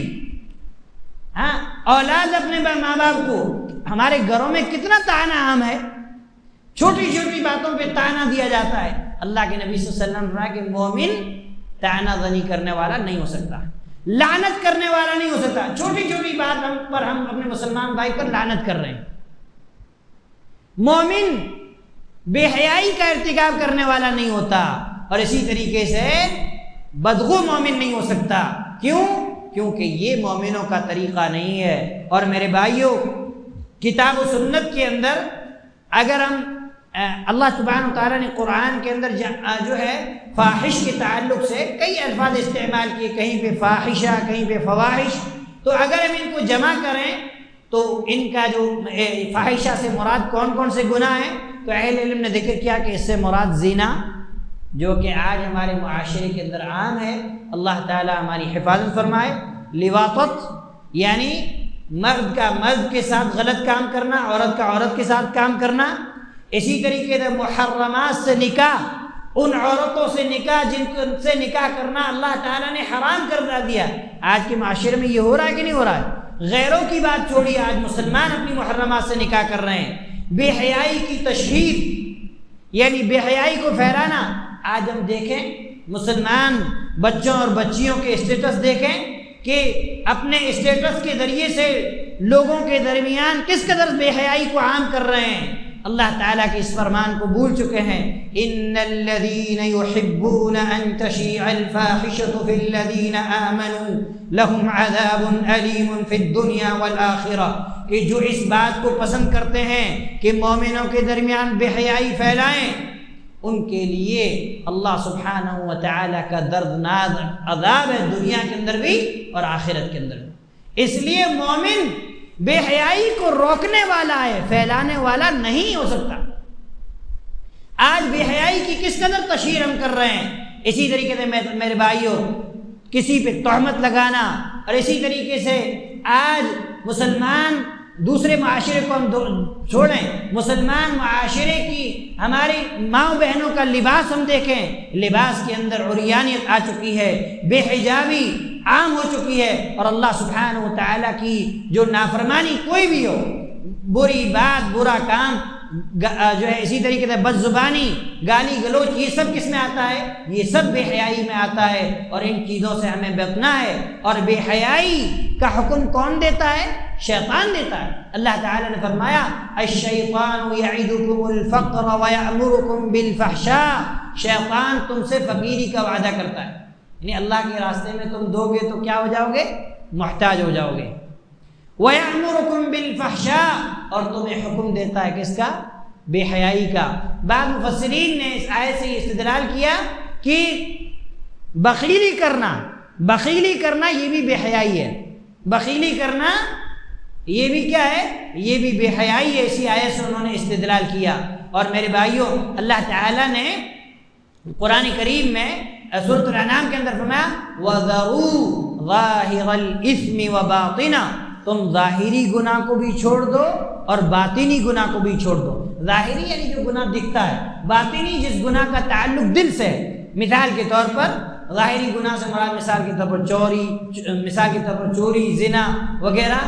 اولاد اپنے ماں باپ کو، ہمارے گھروں میں کتنا طعنہ عام ہے، چھوٹی چھوٹی باتوں پہ طعنہ دیا جاتا ہے۔ اللہ کے نبی صلی اللہ علیہ وسلم نے فرمایا کہ مومن طعنہ زنی کرنے والا نہیں ہو سکتا، لعنت کرنے والا نہیں ہو سکتا۔ چھوٹی چھوٹی بات پر ہم اپنے مسلمان بھائی پر لعنت کر رہے ہیں۔ مومن بے حیائی کا ارتکاب کرنے والا نہیں ہوتا، اور اسی طریقے سے بدغو مومن نہیں ہو سکتا۔ کیوں؟ کیونکہ یہ مومنوں کا طریقہ نہیں ہے۔ اور میرے بھائیوں، کتاب و سنت کے اندر اگر ہم اللہ سبحانہ وتعالیٰ نے قرآن کے اندر جو ہے فاحش کے تعلق سے کئی الفاظ استعمال کیے، کہیں پہ فاحشہ کہیں پہ فواحش، تو اگر ہم ان کو جمع کریں تو ان کا جو فاحشہ سے مراد کون کون سے گناہ ہیں، تو اہل علم نے ذکر کیا کہ اس سے مراد زنا، جو کہ آج ہمارے معاشرے کے اندر عام ہے، اللہ تعالیٰ ہماری حفاظت فرمائے۔ لواطت یعنی مرد کا مرد کے ساتھ غلط کام کرنا، عورت کا عورت کے ساتھ کام کرنا۔ اسی طریقے سے محرمات سے نکاح، ان عورتوں سے نکاح جن سے نکاح کرنا اللہ تعالیٰ نے حرام کر دیا۔ آج کے معاشرے میں یہ ہو رہا ہے کہ نہیں ہو رہا ہے؟ غیروں کی بات چھوڑیے، آج مسلمان اپنی محرمات سے نکاح کر رہے ہیں۔ بے حیائی کی تشہیر یعنی بے حیائی کو پھیلانا۔ آج ہم دیکھیں مسلمان بچوں اور بچیوں کے اسٹیٹس دیکھیں کہ اپنے اسٹیٹس کے ذریعے سے لوگوں کے درمیان کس قدر بے حیائی کو عام کر رہے ہیں۔ اللہ تعالیٰ کے اس فرمان کو بھول چکے ہیں، ان الذين يحبون ان تشيع الفاحشة في الذين آمنوا لهم عذاب أليم في الدنيا والآخرة، کہ جو اس بات کو پسند کرتے ہیں کہ مومنوں کے درمیان بے حیائی پھیلائیں، ان کے لیے اللہ سبحانہ و تعالیٰ کا دردناک عذاب ہے، دنیا کے اندر بھی اور آخرت کے اندر بھی۔ اس لیے مومن بے حیائی کو روکنے والا ہے، پھیلانے والا نہیں ہو سکتا۔ آج بے حیائی کی کس قدر تشہیر ہم کر رہے ہیں۔ اسی طریقے سے میرے بھائیوں، کسی پہ تہمت لگانا، اور اسی طریقے سے آج مسلمان دوسرے معاشرے کو ہم چھوڑیں، مسلمان معاشرے کی ہماری ماں بہنوں کا لباس ہم دیکھیں، لباس کے اندر عریانیت آ چکی ہے، بے حجابی عام ہو چکی ہے، اور اللہ سبحانہ و تعالیٰ کی جو نافرمانی کوئی بھی ہو، بری بات، برا کام جو ہے، اسی طریقے سے بد زبانی، گالی گلوچ، یہ سب کس میں آتا ہے؟ یہ سب بے حیائی میں آتا ہے، اور ان چیزوں سے ہمیں بچنا ہے۔ اور بے حیائی کا حکم کون دیتا ہے؟ شیطان دیتا ہے۔ اللہ تعالیٰ نے فرمایا الشیطان یعدکم الفقر ویأمرکم بالفحشاء، شیطان تم سے فقیری کا وعدہ کرتا ہے، یعنی اللہ کے راستے میں تم دو گے تو کیا ہو جاؤ گے؟ محتاج ہو جاؤ گے۔ وَيَأْمُرُكُمْ بِالْفَحْشَاءِ، اور تمہیں حکم دیتا ہے کس کا؟ بے حیائی کا۔ بعض مفسرین نے اس آیت سے استدلال کیا کہ بخیلی کرنا یہ بھی بے حیائی ہے، بخیلی کرنا یہ بھی کیا ہے؟ یہ بھی بے حیائی ہے، اسی آیت سے انہوں نے استدلال کیا۔ اور میرے بھائیوں، اللہ تعالیٰ نے قرآن کریم میں سورۃ الانعام کے اندر فرمایا وَذَرُوا ظَاهِرَ الْإِثْمِ وَبَاطِنَهُ، تم ظاہری گناہ کو بھی چھوڑ دو اور باطنی گناہ کو بھی چھوڑ دو۔ ظاہری یعنی جو گناہ دکھتا ہے، باطنی جس گناہ کا تعلق دل سے ہے۔ مثال کے طور پر ظاہری گناہ سے مراد مثال کے طور پر چوری، زنا وغیرہ،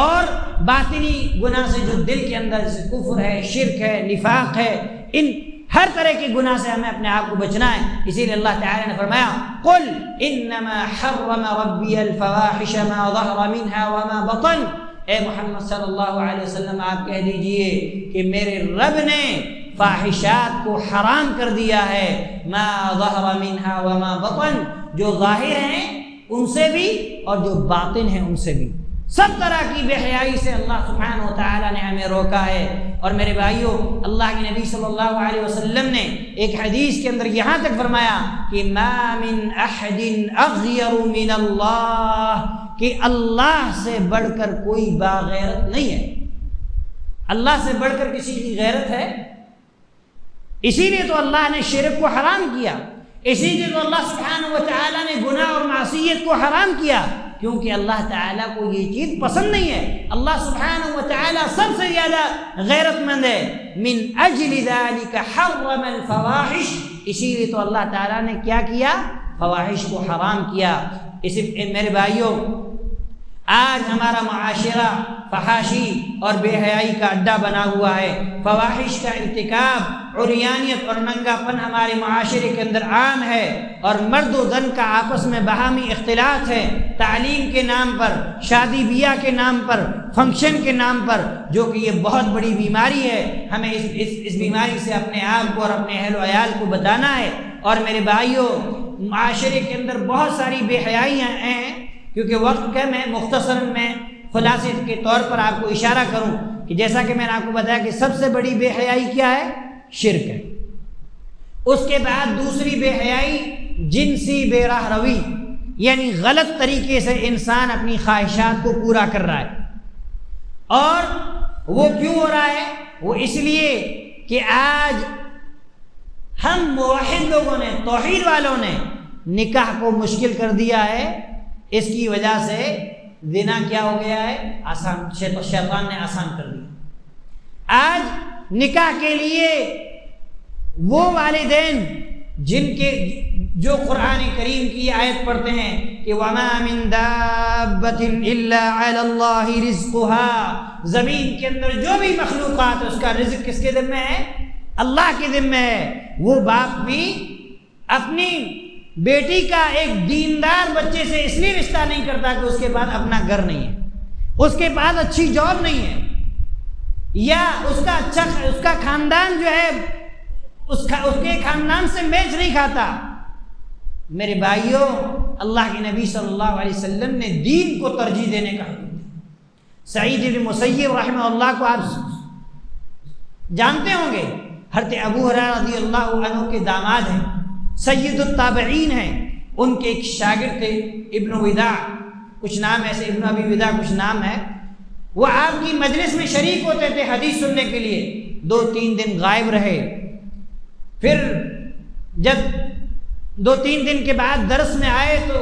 اور باطنی گناہ سے جو دل کے اندر کفر ہے، شرک ہے، نفاق ہے، ان ہر طرح کے گناہ سے ہمیں اپنے آپ کو بچنا ہے۔ اسی لیے اللہ تعالیٰ نے فرمایا قل انما حرم ربی الفواحش ما ظہر منها وما بطن، اے محمد صلی اللہ علیہ وسلم آپ کہہ دیجئے کہ میرے رب نے فاحشات کو حرام کر دیا ہے، ما ظہر منها وما بطن، جو ظاہر ہیں ان سے بھی اور جو باطن ہیں ان سے بھی، سب طرح کی بے حیائی سے اللہ سبحانہ و تعالیٰ نے ہمیں روکا ہے۔ اور میرے بھائیوں، اللہ کے نبی صلی اللہ علیہ وسلم نے ایک حدیث کے اندر یہاں تک فرمایا کہ ما من احد اغیر من اللہ، کہ اللہ سے بڑھ کر کوئی باغیرت نہیں ہے۔ اللہ سے بڑھ کر کسی کی غیرت ہے؟ اسی لیے تو اللہ نے شرک کو حرام کیا، اسی لیے تو اللہ سبحانہ و تعالیٰ نے گناہ اور معصیت کو حرام کیا، کیونکہ اللہ تعالیٰ کو یہ چیز پسند نہیں ہے۔ اللہ سبحانہ و تعالیٰ سب سے زیادہ غیرت مند ہے۔ من اجل ذلک حرم الفواحش، اسی لیے تو اللہ تعالیٰ نے کیا کیا؟ فواحش کو حرام کیا۔ میرے بھائیوں، آج ہمارا معاشرہ فحاشی اور بے حیائی کا اڈا بنا ہوا ہے۔ فواحش کا ارتکاب، عریانیت اور ننگا پن ہمارے معاشرے کے اندر عام ہے، اور مرد و زن کا آپس میں باہمی اختلاط ہے، تعلیم کے نام پر، شادی بیاہ کے نام پر، فنکشن کے نام پر، جو کہ یہ بہت بڑی بیماری ہے۔ ہمیں اس بیماری سے اپنے آپ کو اور اپنے اہل و عیال کو بچانا ہے۔ اور میرے بھائیوں، معاشرے کے اندر بہت ساری بے حیائیاں ہیں، کیونکہ وقت کم ہے، مختصر میں خلاصے کے طور پر آپ کو اشارہ کروں کہ جیسا کہ میں نے آپ کو بتایا کہ سب سے بڑی بے حیائی کیا ہے؟ شرک ہے۔ اس کے بعد دوسری بے حیائی جنسی بے راہ روی، یعنی غلط طریقے سے انسان اپنی خواہشات کو پورا کر رہا ہے۔ اور وہ کیوں ہو رہا ہے؟ وہ اس لیے کہ آج ہم موحد لوگوں نے، توحید والوں نے نکاح کو مشکل کر دیا ہے۔ اس کی وجہ سے زنا کیا ہو گیا ہے؟ آسان، شیطان نے آسان کر دیا۔ آج نکاح کے لیے وہ والدین جو قرآن کریم کی آیت پڑھتے ہیں کہ وَمَا مِن دَابَّةٍ إِلَّا عَلَى اللَّهِ رِزْقُهَا، زمین کے اندر جو بھی مخلوقات ہے اس کا رزق کس کے ذمہ ہے؟ اللہ کے ذمہ ہے۔ وہ باپ بھی اپنی بیٹی کا ایک دیندار بچے سے اس لیے رشتہ نہیں کرتا کہ اس کے بعد اپنا گھر نہیں ہے، اس کے پاس اچھی جاب نہیں ہے، یا اس کا خاندان جو ہے اس کے خاندان سے میچ نہیں کھاتا۔ میرے بھائیوں، اللہ کے نبی صلی اللہ علیہ وسلم نے دین کو ترجیح دینے کا حکم دیا۔ سعید بن مسیب رحمہ اللہ کو آپ جانتے ہوں گے، حضرت ابو ہریرہ رضی اللہ عنہ کے داماد ہیں، سید التابعین ہیں۔ ان کے ایک شاگرد تھے ابن وداع، کچھ نام ایسے، ابن ابی وداع کچھ نام ہے۔ وہ آپ کی مجلس میں شریک ہوتے تھے حدیث سننے کے لیے، 2-3 دن غائب رہے۔ پھر جب 2-3 دن کے بعد درس میں آئے تو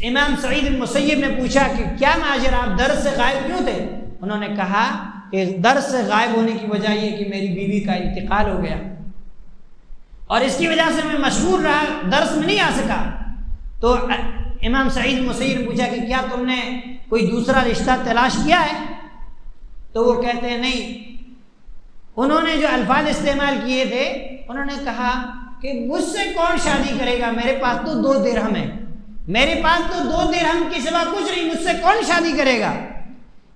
امام سعید بن مسیب نے پوچھا کہ کیا ماجرا، آپ درس سے غائب کیوں تھے؟ انہوں نے کہا کہ درس سے غائب ہونے کی وجہ یہ کہ میری بیوی کا انتقال ہو گیا اور اس کی وجہ سے میں مشغول رہا، درس میں نہیں آ سکا۔ تو امام سعید مسیب نے پوچھا کہ کیا تم نے کوئی دوسرا رشتہ تلاش کیا ہے؟ تو وہ کہتے ہیں نہیں۔ انہوں نے جو الفاظ استعمال کیے تھے، انہوں نے کہا کہ مجھ سے کون شادی کرے گا، میرے پاس تو 2 درہم ہیں، میرے پاس تو 2 درہم کے سوا کچھ نہیں، مجھ سے کون شادی کرے گا؟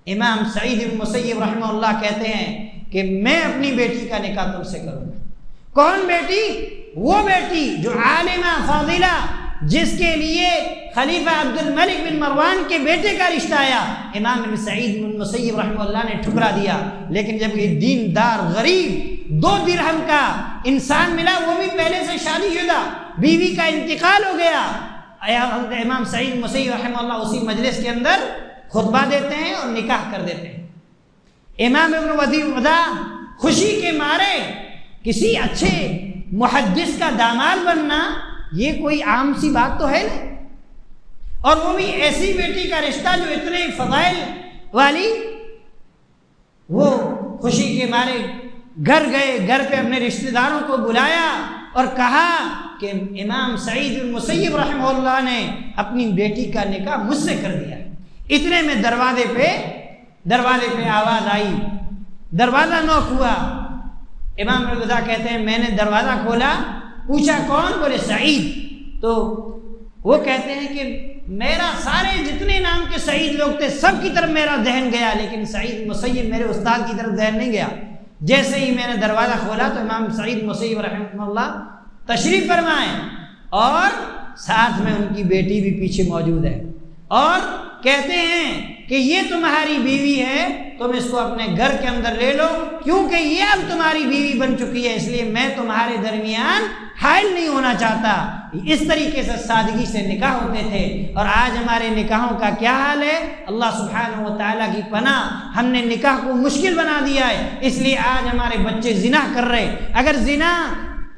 امام سعید بن مسیب رحمہ اللہ کہتے ہیں کہ میں اپنی بیٹی کا نکاح تم سے کروں گا۔ کون بیٹی؟ وہ بیٹی جو عالمہ فاضلہ، جس کے لیے خلیفہ عبد الملک بن مروان کے بیٹے کا رشتہ آیا، امام ابن سعید بن مسیب رحمہ اللہ نے ٹھکرا دیا۔ لیکن جب یہ دیندار غریب 2 درہم کا انسان ملا، وہ بھی پہلے سے شادی شدہ، بیوی کا انتقال ہو گیا، امام سعید مسیب رحمہ اللہ اسی مجلس کے اندر خطبہ دیتے ہیں اور نکاح کر دیتے ہیں۔ امام ابن ودا خوشی کے مارے، کسی اچھے محدث کا داماد بننا یہ کوئی عام سی بات تو ہے نہیں، اور وہ بھی ایسی بیٹی کا رشتہ جو اتنے فضائل والی۔ وہ خوشی کے مارے گھر گئے، گھر پہ اپنے رشتہ داروں کو بلایا اور کہا کہ امام سعید بن مسیب رحمہ اللہ نے اپنی بیٹی کا نکاح مجھ سے کر دیا۔ اتنے میں دروازے پہ آواز آئی، دروازہ نوک ہوا۔ امام رضا کہتے ہیں میں نے دروازہ کھولا، پوچھا کون؟ بولے سعید۔ تو وہ کہتے ہیں کہ میرا سارے جتنے نام کے سعید لوگ تھے سب کی طرف میرا ذہن گیا، لیکن سعید مسیب میرے استاد کی طرف ذہن نہیں گیا۔ جیسے ہی میں نے دروازہ کھولا تو امام سعید مسیب رحمہ اللہ تشریف فرمائے، اور ساتھ میں ان کی بیٹی بھی پیچھے موجود ہے، اور کہتے ہیں کہ یہ تمہاری بیوی ہے، تم اس کو اپنے گھر کے اندر لے لو، کیونکہ یہ اب تمہاری بیوی بن چکی ہے، اس لیے میں تمہارے درمیان حائل نہیں ہونا چاہتا۔ اس طریقے سے سادگی سے نکاح ہوتے تھے، اور آج ہمارے نکاحوں کا کیا حال ہے؟ اللہ سبحانہ و تعالیٰ کی پناہ، ہم نے نکاح کو مشکل بنا دیا ہے، اس لیے آج ہمارے بچے زنا کر رہے، اگر زنا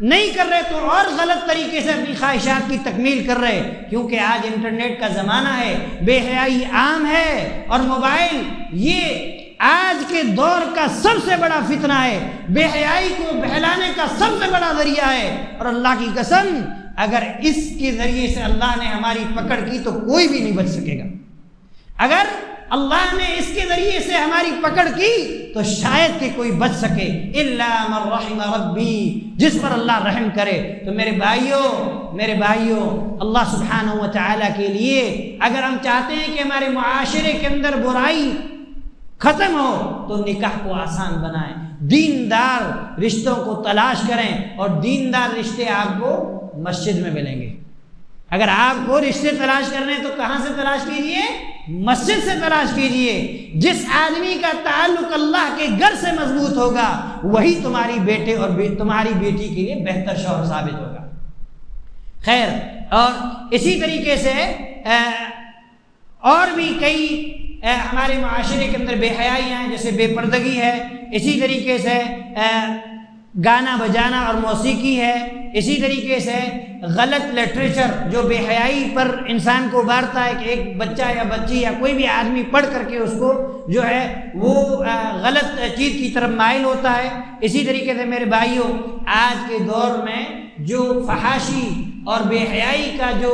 نہیں کر رہے تو اور غلط طریقے سے اپنی خواہشات کی تکمیل کر رہے، کیونکہ آج انٹرنیٹ کا زمانہ ہے، بے حیائی عام ہے، اور موبائل یہ آج کے دور کا سب سے بڑا فتنہ ہے، بے حیائی کو بہلانے کا سب سے بڑا ذریعہ ہے۔ اور اللہ کی قسم، اگر اس کے ذریعے سے اللہ نے ہماری پکڑ کی تو کوئی بھی نہیں بچ سکے گا۔ اگر اللہ نے اس کے ذریعے سے ہماری پکڑ کی تو شاید کہ کوئی بچ سکے، الا من رحم ربی، جس پر اللہ رحم کرے۔ تو میرے بھائیوں، اللہ سبحانہ و تعالیٰ کے لیے اگر ہم چاہتے ہیں کہ ہمارے معاشرے کے اندر برائی ختم ہو تو نکاح کو آسان بنائیں، دیندار رشتوں کو تلاش کریں، اور دیندار رشتے آپ کو مسجد میں ملیں گے۔ اگر آپ کو رشتے تلاش کرنے تو کہاں سے تلاش کیجئے؟ مسجد سے تلاش کیجئے۔ جس آدمی کا تعلق اللہ کے گھر سے مضبوط ہوگا وہی تمہاری بیٹے اور تمہاری بیٹی کے لیے بہتر شوہر ثابت ہوگا۔ خیر، اور اسی طریقے سے اور بھی کئی ہمارے معاشرے کے اندر بے حیائیاں ہیں، جیسے بے پردگی ہے، اسی طریقے سے گانا بجانا اور موسیقی ہے، اسی طریقے سے غلط لٹریچر جو بے حیائی پر انسان کو ابھارتا ہے کہ ایک بچہ یا بچی یا کوئی بھی آدمی پڑھ کر کے اس کو جو ہے وہ غلط چیز کی طرف مائل ہوتا ہے۔ اسی طریقے سے میرے بھائیوں، آج کے دور میں جو فحاشی اور بے حیائی کا جو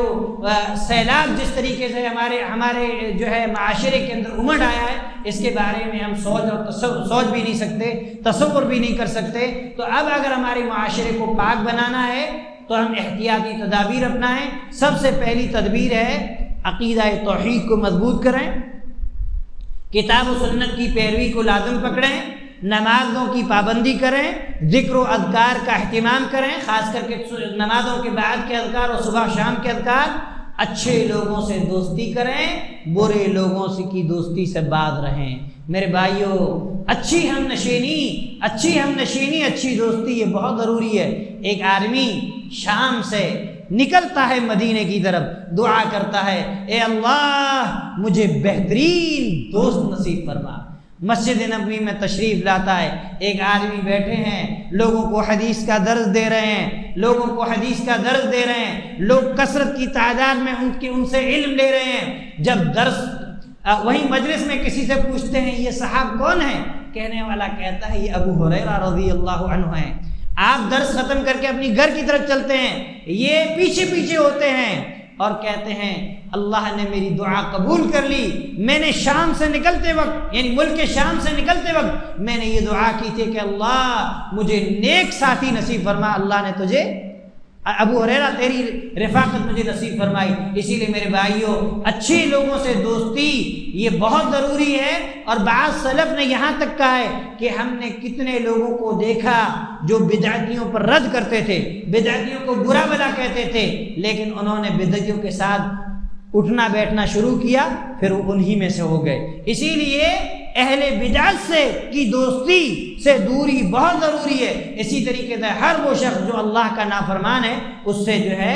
سیلاب جس طریقے سے ہمارے جو ہے معاشرے کے اندر امڑ آیا ہے، اس کے بارے میں ہم سوچ بھی نہیں سکتے، تصور بھی نہیں کر سکتے۔ تو اب اگر ہمارے معاشرے کو پاک بنانا ہے تو ہم احتیاطی تدابیر اپنائیں۔ سب سے پہلی تدبیر ہے عقیدہ توحید کو مضبوط کریں، کتاب و سنت کی پیروی کو لازم پکڑیں، نمازوں کی پابندی کریں، ذکر و اذکار کا اہتمام کریں، خاص کر کے نمازوں کے بعد کے اذکار اور صبح شام کے اذکار، اچھے لوگوں سے دوستی کریں، برے لوگوں سے کی دوستی سے باز رہیں۔ میرے بھائیوں، اچھی ہم نشینی، اچھی دوستی یہ بہت ضروری ہے۔ ایک آدمی شام سے نکلتا ہے مدینے کی طرف، دعا کرتا ہے اے اللہ مجھے بہترین دوست نصیب فرما۔ مسجد نبوی میں تشریف لاتا ہے، ایک آدمی بیٹھے ہیں، لوگوں کو حدیث کا درس دے رہے ہیں، لوگ کثرت کی تعداد میں ان سے علم لے رہے ہیں۔ جب درس وہیں مجلس میں کسی سے پوچھتے ہیں یہ صحاب کون ہیں؟ کہنے والا کہتا ہے یہ ابو ہریرہ رضی اللہ عنہ ہیں۔ آپ درس ختم کر کے اپنی گھر کی طرف چلتے ہیں، یہ پیچھے پیچھے ہوتے ہیں اور کہتے ہیں اللہ نے میری دعا قبول کر لی، میں نے شام سے نکلتے وقت، یعنی ملک شام سے نکلتے وقت میں نے یہ دعا کی تھی کہ اللہ مجھے نیک ساتھی نصیب فرما، اللہ نے تجھے ابو ہریرہ تیری رفاقت مجھے نصیب فرمائی۔ اسی لیے میرے بھائیوں اچھے لوگوں سے دوستی یہ بہت ضروری ہے، اور بعض سلف نے یہاں تک کہا ہے کہ ہم نے کتنے لوگوں کو دیکھا جو بدعتیوں پر رد کرتے تھے، بدعتیوں کو برا بھلا کہتے تھے، لیکن انہوں نے بدعتیوں کے ساتھ اٹھنا بیٹھنا شروع کیا، پھر وہ انہی میں سے ہو گئے۔ اسی لیے اہل بدعت سے کی دوستی سے دوری بہت ضروری ہے۔ اسی طریقے سے ہر وہ شخص جو اللہ کا نافرمان ہے اس سے جو ہے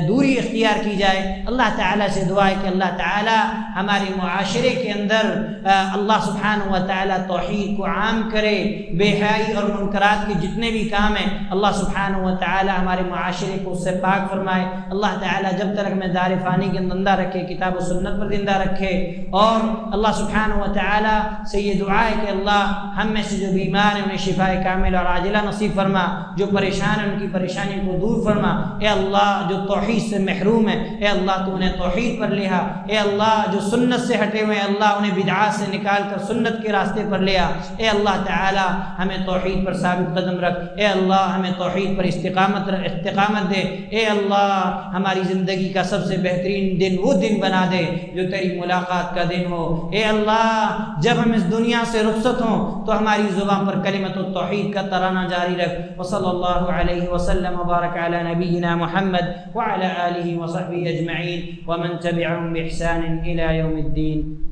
دوری اختیار کی جائے۔ اللہ تعالیٰ سے دعا ہے کہ اللہ تعالیٰ ہمارے معاشرے کے اندر اللہ سبحانہ و تعالیٰ توحید کو عام کرے، بے حیائی اور منکرات کے جتنے بھی کام ہیں اللہ سبحانہ و تعالیٰ ہمارے معاشرے کو اس سے پاک فرمائے۔ اللہ تعالیٰ جب تک ہمیں دار فانی کے زندہ رکھے، کتاب و سنت پر زندہ رکھے، اور اللہ سبحانہ و تعالیٰ سے یہ دعا ہے کہ اللہ ہم میں سے جو بیمار ہیں انہیں شفاء کامل اور عاجلہ نصیب فرما، جو پریشان ہیں ان کی پریشانی کو دور فرما۔ اے اللہ جو توحید سے محروم ہے اے اللہ تو انہیں توحید پر لے آ، اے اللہ جو سنت سے ہٹے ہوئے ہیں اللہ انہیں بدعات سے نکال کر سنت کے راستے پر لے آ۔ اے اللہ تعالی ہمیں توحید پر ثابت قدم رکھ، اے اللہ ہمیں توحید پر استقامت دے، اے اللہ ہماری زندگی کا سب سے بہترین دن وہ دن بنا دے جو تیری ملاقات کا دن ہو۔ اے اللہ جب ہم اس دنیا سے رخصت ہوں تو ہماری زبان پر کلمۃ التوحید کا ترانہ جاری رکھ۔ وصلی اللہ علیہ وسلم وبارک علی نبینا محمد وعلى آلہ وصحبہ اجمعین ومن تبعهم بإحسان إلى يوم الدین۔